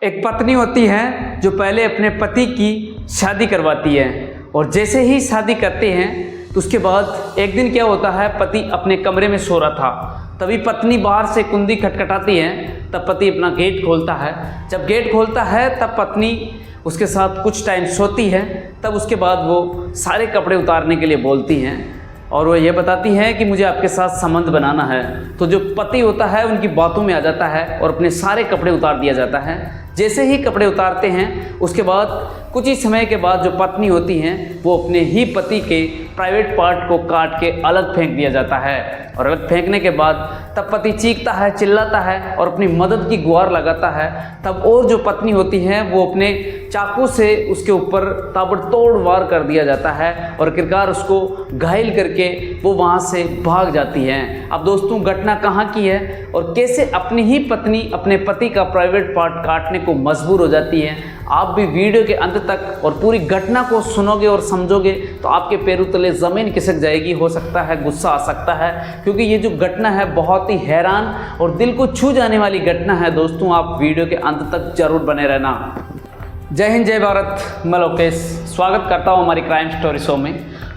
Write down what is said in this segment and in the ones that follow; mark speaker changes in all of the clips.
Speaker 1: एक पत्नी होती है जो पहले अपने पति की शादी करवाती है और जैसे ही शादी करते हैं तो उसके बाद एक दिन क्या होता है, पति अपने कमरे में सो रहा था, तभी पत्नी बाहर से कुंडी खटखटाती है। तब पति अपना गेट खोलता है। जब गेट खोलता है तब पत्नी उसके साथ कुछ टाइम सोती है। तब उसके बाद वो सारे कपड़े उतारने के लिए बोलती हैं और वो ये बताती है कि मुझे आपके साथ संबंध बनाना है। तो जो पति होता है उनकी बातों में आ जाता है और अपने सारे कपड़े उतार दिया जाता है। जैसे ही कपड़े उतारते हैं उसके बाद कुछ ही समय के बाद जो पत्नी होती हैं वो अपने ही पति के प्राइवेट पार्ट को काट के अलग फेंक दिया जाता है। और अलग फेंकने के बाद तब पति चीखता है, चिल्लाता है और अपनी मदद की गुहार लगाता है। तब और जो पत्नी होती है वो अपने चाकू से उसके ऊपर ताबड़तोड़ वार कर दिया जाता है और आखिरकार उसको घायल करके वो वहाँ से भाग जाती हैं। अब दोस्तों, घटना कहाँ की है और कैसे अपनी ही पत्नी अपने पति का प्राइवेट पार्ट काटने को मजबूर हो जाती है, आप भी वीडियो के अंत तक और पूरी घटना को सुनोगे और समझोगे तो आपके पैरों तले ज़मीन खिसक जाएगी। हो सकता है गुस्सा आ सकता है, क्योंकि ये जो घटना है बहुत ही हैरान और दिल को छू जाने वाली घटना है। दोस्तों, आप वीडियो के अंत तक जरूर बने रहना। जय हिंद, जय भारत। मैं लोकेश स्वागत करता हूँ हमारी क्राइम स्टोरी शो में।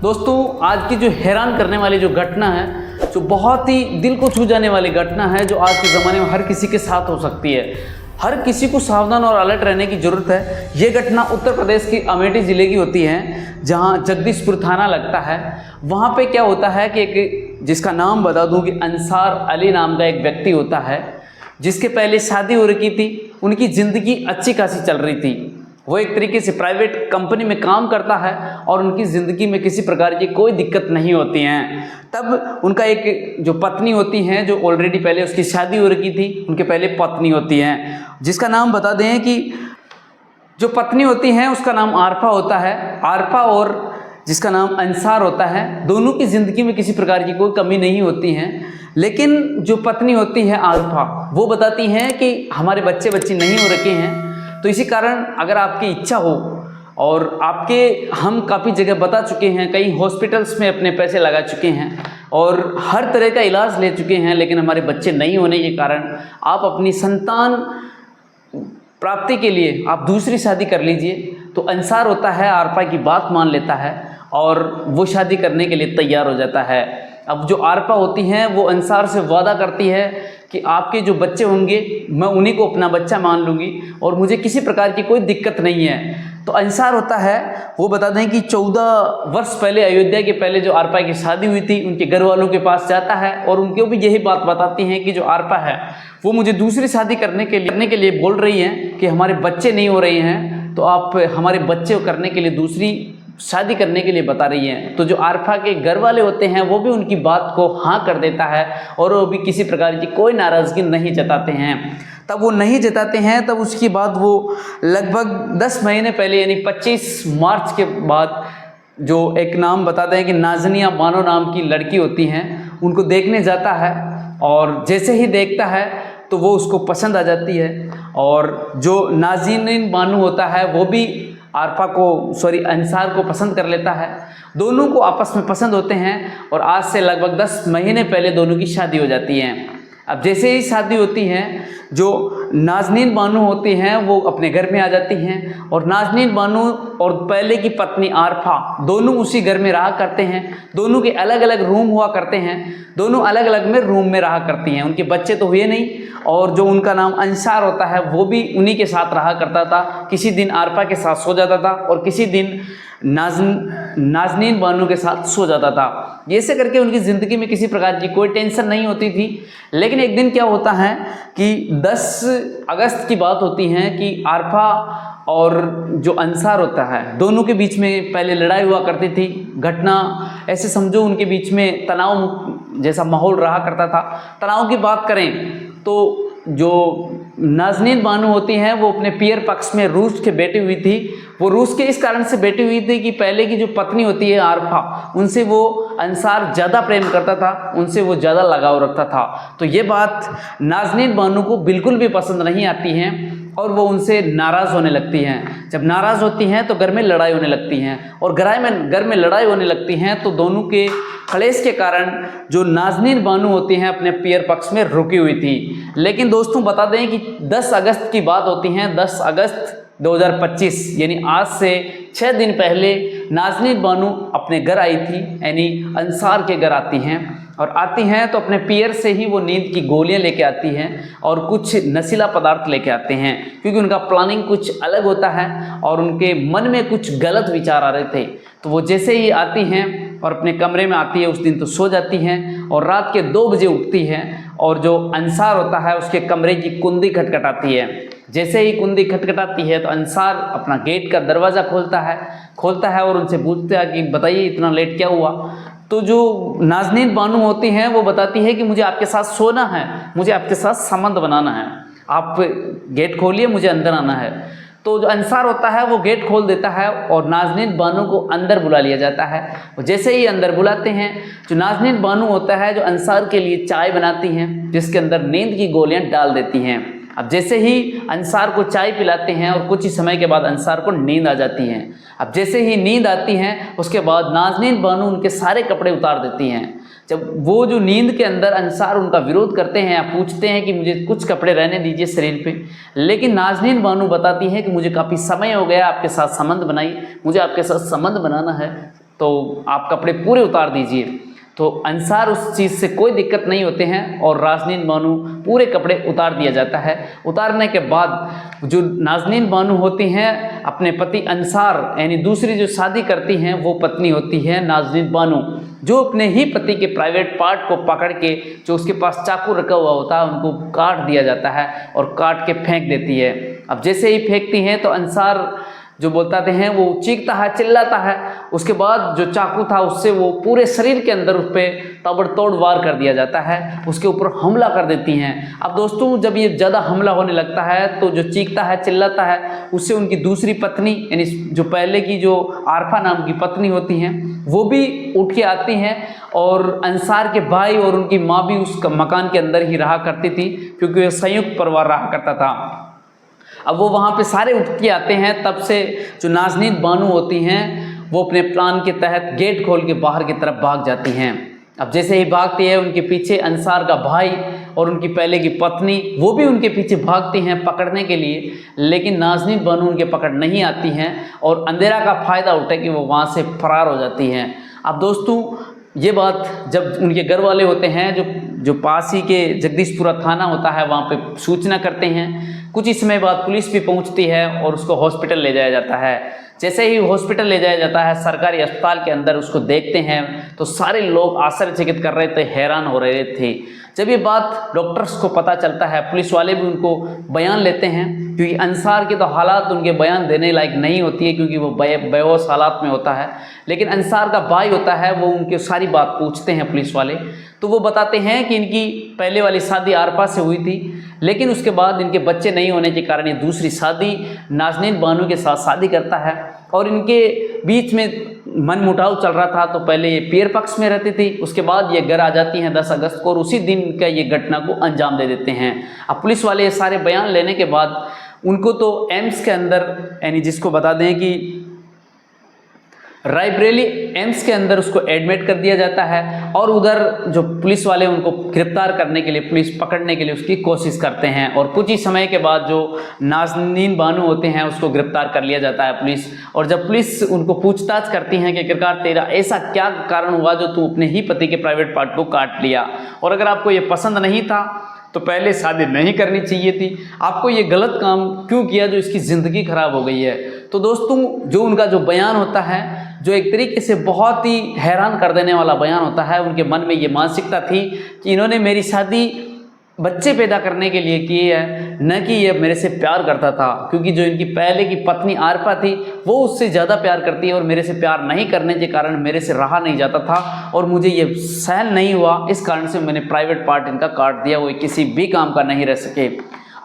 Speaker 1: दोस्तों, आज की जो हैरान करने वाली जो घटना है, जो बहुत ही दिल को छू जाने वाली घटना है, जो आज के ज़माने में हर किसी के साथ हो सकती है। हर किसी को सावधान और अलर्ट रहने की ज़रूरत है। ये घटना उत्तर प्रदेश की अमेठी ज़िले की होती है, जहाँ जगदीशपुर थाना लगता है। वहाँ पे क्या होता है कि एक जिसका नाम बता दूँ कि अंसार अली नाम का एक व्यक्ति होता है, जिसके पहले शादी हो रखी थी। उनकी ज़िंदगी अच्छी खासी चल रही थी। वो एक तरीके से प्राइवेट कंपनी में काम करता है और उनकी ज़िंदगी में किसी प्रकार की कोई दिक्कत नहीं होती हैं। तब उनका एक जो पत्नी होती हैं, जो ऑलरेडी पहले उसकी शादी हो रखी थी, उनके पहले पत्नी होती हैं, जिसका नाम बता दें कि जो पत्नी होती हैं उसका नाम आरफा होता है। आरफा और जिसका नाम अंसार होता है, दोनों की ज़िंदगी में किसी प्रकार की कोई कमी नहीं होती हैं। लेकिन जो पत्नी होती है आरफा, वो बताती हैं कि हमारे बच्चे नहीं हो रखे हैं, तो इसी कारण अगर आपकी इच्छा हो और आपके हम काफ़ी जगह बता चुके हैं, कई हॉस्पिटल्स में अपने पैसे लगा चुके हैं और हर तरह का इलाज ले चुके हैं, लेकिन हमारे बच्चे नहीं होने के कारण आप अपनी संतान प्राप्ति के लिए आप दूसरी शादी कर लीजिए। तो अंसार होता है, आरफा की बात मान लेता है और वो शादी करने के लिए तैयार हो जाता है। अब जो आरफा होती हैं वो अंसार से वादा करती है कि आपके जो बच्चे होंगे मैं उन्हीं को अपना बच्चा मान लूँगी और मुझे किसी प्रकार की कोई दिक्कत नहीं है। तो अंसार होता है, वो बता दें कि 14 वर्ष पहले अयोध्या के पहले जो आरफा की शादी हुई थी, उनके घर वालों के पास जाता है और उनको भी यही बात बताती हैं कि जो आरफा है वो मुझे दूसरी शादी करने के लिए बोल रही हैं कि हमारे बच्चे नहीं हो रहे हैं, तो आप हमारे बच्चे करने के लिए दूसरी शादी करने के लिए बता रही हैं। तो जो आरफा के घर वाले होते हैं वो भी उनकी बात को हाँ कर देता है और वो भी किसी प्रकार की कोई नाराज़गी नहीं जताते हैं। तब वो नहीं जताते हैं, तब उसके बाद वो लगभग 10 महीने पहले यानी 25 मार्च के बाद जो एक नाम बता दें कि नाज़निया बानो नाम की लड़की होती हैं, उनको देखने जाता है और जैसे ही देखता है तो वो उसको पसंद आ जाती है। और जो नाज़नीन बानो होता है वो भी अंसार को पसंद कर लेता है। दोनों को आपस में पसंद होते हैं और आज से लगभग 10 महीने पहले दोनों की शादी हो जाती है। अब जैसे ही शादी होती है, जो नाज़नीन बानो होती हैं वो अपने घर में आ जाती हैं और नाज़नीन बानो और पहले की पत्नी आरफा दोनों उसी घर में रहा करते हैं। दोनों के अलग अलग रूम हुआ करते हैं, दोनों अलग अलग में रूम में रहा करती हैं। उनके बच्चे तो हुए नहीं और जो उनका नाम अंसार होता है वो भी उन्हीं के साथ रहा करता था। किसी दिन आरफा के साथ सो जाता था और किसी दिन नाज़नीन बानो के साथ सो जाता था। ऐसे करके उनकी ज़िंदगी में किसी प्रकार की कोई टेंशन नहीं होती थी। लेकिन एक दिन क्या होता है कि 10 अगस्त की बात होती है कि आरफा और जो अंसार होता है दोनों के बीच में पहले लड़ाई हुआ करती थी। घटना ऐसे समझो उनके बीच में तनाव जैसा माहौल रहा करता था। तनाव की बात करें तो जो नाज़नीन बानो होती हैं वो अपने पियर पक्ष में रूस के बैठी हुई थी। वो रूस के इस कारण से बैठी हुई थी कि पहले की जो पत्नी होती है आरफा, उनसे वो अंसार ज़्यादा प्रेम करता था, उनसे वो ज़्यादा लगाव रखता था। तो ये बात नाज़नीन बानो को बिल्कुल भी पसंद नहीं आती है और वो उनसे नाराज़ होने लगती हैं। जब नाराज़ होती हैं तो घर में लड़ाई होने लगती हैं और घर में लड़ाई होने लगती हैं तो दोनों के क्लेश के कारण जो नाज़नीन बानो होती हैं अपने पियर पक्ष में रुकी हुई थी। लेकिन दोस्तों बता दें कि 10 अगस्त की बात होती है, 10 अगस्त 2025 यानी आज से 6 दिन पहले नाज़नीन बानो अपने घर आई थी, यानी अंसार के घर आती हैं और आती हैं तो अपने पियर से ही वो नींद की गोलियां लेके आती हैं और कुछ नशीला पदार्थ लेके आते हैं, क्योंकि उनका प्लानिंग कुछ अलग होता है और उनके मन में कुछ गलत विचार आ रहे थे। तो वो जैसे ही आती हैं और अपने कमरे में आती है, उस दिन तो सो जाती हैं और रात के 2 बजे उठती हैं और जो अंसार होता है उसके कमरे की कुंडी खटखटाती है। जैसे ही कुंडी खटखटाती है तो अंसार अपना गेट का दरवाज़ा खोलता है और उनसे पूछता है कि बताइए इतना लेट क्या हुआ। तो जो नाज़नीन बानो होती हैं वो बताती है कि मुझे आपके साथ सोना है, मुझे आपके साथ संबंध बनाना है, आप गेट खोलिए, मुझे अंदर आना है। तो जो अंसार होता है वो गेट खोल देता है और नाज़नीन बानो को अंदर बुला लिया जाता है। और जैसे ही अंदर बुलाते हैं, जो नाज़नीन बानो होता है जो अंसार के लिए चाय बनाती हैं जिसके अंदर नींद की गोलियां डाल देती हैं। अब जैसे ही अंसार को चाय पिलाते हैं और कुछ ही समय के बाद अंसार को नींद आ जाती है। अब जैसे ही नींद आती है उसके बाद नाज़नीन बानो उनके सारे कपड़े उतार देती हैं। जब वो जो नींद के अंदर अंसार उनका विरोध करते हैं या पूछते हैं कि मुझे कुछ कपड़े रहने दीजिए शरीर पे, लेकिन नाज़नीन बानो बताती है कि मुझे काफ़ी समय हो गया आपके साथ संबंध बनाई, मुझे आपके साथ संबंध बनाना है, तो आप कपड़े पूरे उतार दीजिए। तो अंसार उस चीज़ से कोई दिक्कत नहीं होते हैं और नाज़नीन बानो पूरे कपड़े उतार दिया जाता है। उतारने के बाद जो नाज़नीन बानो होती हैं अपने पति अंसार यानी दूसरी जो शादी करती हैं वो पत्नी होती है नाज़नीन बानो, जो अपने ही पति के प्राइवेट पार्ट को पकड़ के जो उसके पास चाकू रखा हुआ होता है उनको काट दिया जाता है और काट के फेंक देती है। अब जैसे ही फेंकती हैं तो अंसार जो बोलते हैं वो चीखता है, चिल्लाता है। उसके बाद जो चाकू था उससे वो पूरे शरीर के अंदर उस पर ताबड़तोड़ वार कर दिया जाता है, उसके ऊपर हमला कर देती हैं। अब दोस्तों जब ये ज़्यादा हमला होने लगता है तो जो चीखता है, चिल्लाता है, उससे उनकी दूसरी पत्नी यानी जो पहले की जो आरफा नाम की पत्नी होती हैं वो भी उठ के आती हैं और अंसार के भाई और उनकी माँ भी उस मकान के अंदर ही रहा करती थी, क्योंकि वह संयुक्त परिवार रहा करता था। अब वो वहाँ पे सारे उठ के आते हैं। तब से जो नाज़नीन बानो होती हैं वो अपने प्लान के तहत गेट खोल के बाहर की तरफ भाग जाती हैं। अब जैसे ही भागती है उनके पीछे अंसार का भाई और उनकी पहले की पत्नी वो भी उनके पीछे भागती हैं पकड़ने के लिए, लेकिन नाज़नीन बानो उनके पकड़ नहीं आती हैं और अंधेरा का फ़ायदा उठा कि वो वहाँ से फरार हो जाती हैं। अब दोस्तों ये बात जब उनके घर वाले होते हैं जो पास ही के जगदीशपुरा थाना होता है वहाँ पे सूचना करते हैं। कुछ ही समय बाद पुलिस भी पहुंचती है और उसको हॉस्पिटल ले जाया जाता है। जैसे ही हॉस्पिटल ले जाया जाता है सरकारी अस्पताल के अंदर उसको देखते हैं तो सारे लोग आश्चर्यचकित कर रहे थे, हैरान हो रहे थे। जब ये बात डॉक्टर्स को पता चलता है, पुलिस वाले भी उनको बयान लेते हैं, क्योंकि अंसार के तो हालात उनके बयान देने लायक नहीं होती है क्योंकि वो बेहोश हालात में होता है, लेकिन अंसार का भाई होता है वो उनके सारी बात पूछते हैं पुलिस वाले। तो वो बताते हैं कि इनकी पहले वाली शादी आरपा से हुई थी, लेकिन उसके बाद इनके बच्चे नहीं होने के कारण ये दूसरी शादी नाज़नीन बानो के साथ शादी करता है और इनके बीच में मनमुटाव चल रहा था। तो पहले ये पियर पक्ष में रहती थी, उसके बाद ये घर आ जाती हैं 10 अगस्त को और उसी दिन का ये घटना को अंजाम दे देते हैं। अब पुलिस वाले ये सारे बयान लेने के बाद उनको तो एम्स के अंदर यानी जिसको बता दें कि रायबरेली एम्स के अंदर उसको एडमिट कर दिया जाता है और उधर जो पुलिस वाले उनको गिरफ्तार करने के लिए, पुलिस पकड़ने के लिए उसकी कोशिश करते हैं और कुछ ही समय के बाद जो नाज़नीन बानो होते हैं उसको गिरफ्तार कर लिया जाता है पुलिस। और जब पुलिस उनको पूछताछ करती है कि आखिरकार तेरा ऐसा क्या कारण हुआ जो तू अपने ही पति के प्राइवेट पार्ट को काट लिया, और अगर आपको ये पसंद नहीं था तो पहले शादी नहीं करनी चाहिए थी, आपको ये गलत काम क्यों किया जो इसकी ज़िंदगी खराब हो गई है। तो दोस्तों जो उनका जो बयान होता है जो एक तरीके से बहुत ही हैरान कर देने वाला बयान होता है, उनके मन में ये मानसिकता थी कि इन्होंने मेरी शादी बच्चे पैदा करने के लिए की है, न कि ये मेरे से प्यार करता था, क्योंकि जो इनकी पहले की पत्नी आरपा थी वो उससे ज़्यादा प्यार करती है और मेरे से प्यार नहीं करने के कारण मेरे से रहा नहीं जाता था और मुझे ये सहन नहीं हुआ, इस कारण से मैंने प्राइवेट पार्ट इनका काट दिया, वो किसी भी काम का नहीं रह सके।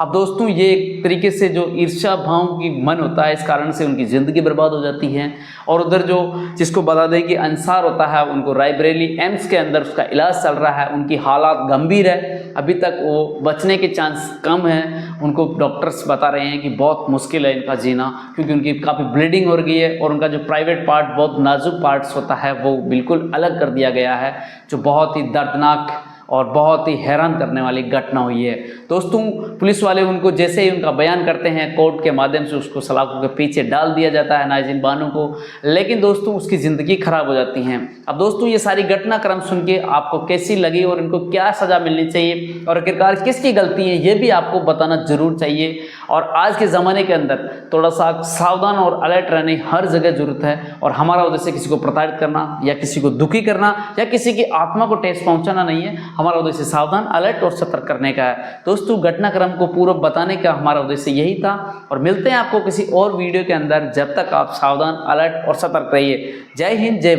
Speaker 1: अब दोस्तों ये एक तरीके से जो ईर्ष्या भाव की मन होता है, इस कारण से उनकी ज़िंदगी बर्बाद हो जाती है। और उधर जो जिसको बता दें कि अंसार होता है, उनको रायबरेली एम्स के अंदर उसका इलाज चल रहा है, उनकी हालात गंभीर है, अभी तक वो बचने के चांस कम है। उनको डॉक्टर्स बता रहे हैं कि बहुत मुश्किल है इनका जीना, क्योंकि उनकी काफ़ी ब्लीडिंग हो रही है और उनका जो प्राइवेट पार्ट, बहुत नाजुक पार्ट्स होता है, वो बिल्कुल अलग कर दिया गया है, जो बहुत ही दर्दनाक और बहुत ही हैरान करने वाली घटना हुई है। दोस्तों पुलिस वाले उनको जैसे ही उनका बयान करते हैं, कोर्ट के माध्यम से उसको सलाखों के पीछे डाल दिया जाता है नाज़िम बानो को, लेकिन दोस्तों उसकी ज़िंदगी खराब हो जाती है। अब दोस्तों ये सारी घटनाक्रम सुन के आपको कैसी लगी और इनको क्या सज़ा मिलनी चाहिए और आखिरकार किसकी गलती है, ये भी आपको बताना ज़रूर चाहिए। और आज के ज़माने के अंदर थोड़ा सा सावधान और अलर्ट रहने हर जगह ज़रूरत है। और हमारा उद्देश्य से किसी को प्रताड़ित करना या किसी को दुखी करना या किसी की आत्मा को ठेस पहुंचाना नहीं है। हमारा उद्देश्य सावधान, अलर्ट और सतर्क करने का है। दोस्तों घटनाक्रम को पूरा बताने का हमारा उद्देश्य यही था और मिलते हैं आपको किसी और वीडियो के अंदर। जब तक आप सावधान, अलर्ट और सतर्क रहिए। जय हिंद, जय भारत।